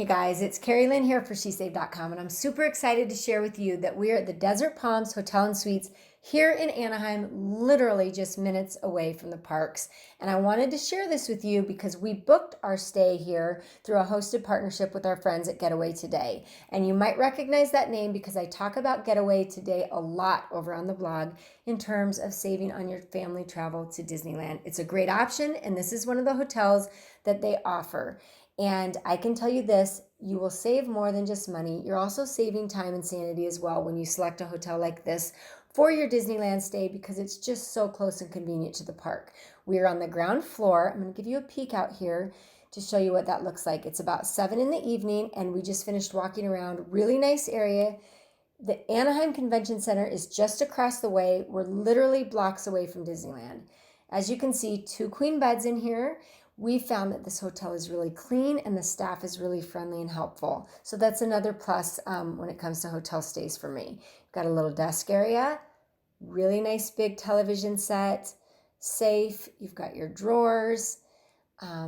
Hey guys, it's Carrie Lynn here for SheSaved.com, and I'm super excited to share with you that we are at the Desert Palms Hotel and Suites here in Anaheim, literally just minutes away from the parks. And I wanted to share this with you because we booked our stay here through a hosted partnership with our friends at Getaway Today. And you might recognize that name because I talk about Getaway Today a lot over on the blog in terms of saving on your family travel to Disneyland. It's a great option, and this is one of the hotels that they offer. And I can tell you this, you will save more than just money. You're also saving time and sanity as well when you select a hotel like this for your Disneyland stay because it's just so close and convenient to the park. We are on the ground floor. I'm going to give you a peek out here to show you what that looks like. It's about 7 in the evening and we just finished walking around. Really nice area. The Anaheim Convention Center is just across the way. We're literally blocks away from Disneyland. As you can see, 2 queen beds in here. We found that this hotel is really clean and the staff is really friendly and helpful. So that's another plus when it comes to hotel stays for me. You've got a little desk area, really nice big television set, safe. You've got your drawers.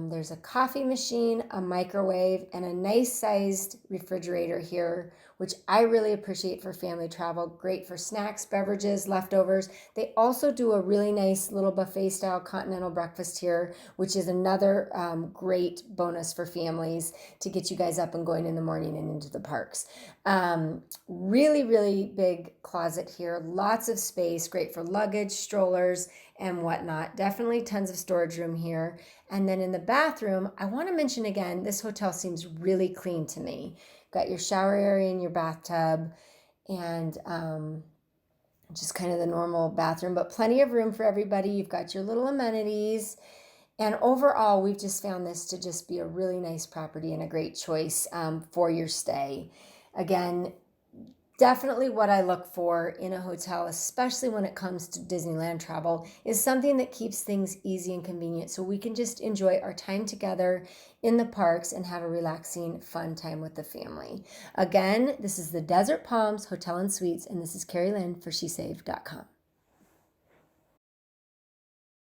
There's a coffee machine, a microwave, and a nice sized refrigerator here, which I really appreciate for family travel. Great for snacks, beverages, leftovers. They also do a really nice little buffet style continental breakfast here, which is another great bonus for families to get you guys up and going in the morning and into the parks. Really, really big closet here. Lots of space, great for luggage, strollers, and whatnot. Definitely tons of storage room here. And then in the bathroom, I want to mention again, this hotel seems really clean to me. Got your shower area and your bathtub and just kind of the normal bathroom, but plenty of room for everybody. You've got your little amenities. And overall, we've just found this to just be a really nice property and a great choice for your stay. Again, definitely what I look for in a hotel, especially when it comes to Disneyland travel, is something that keeps things easy and convenient so we can just enjoy our time together in the parks and have a relaxing, fun time with the family. Again, this is the Desert Palms Hotel and Suites, and this is Carrie Lynn for SheSaved.com.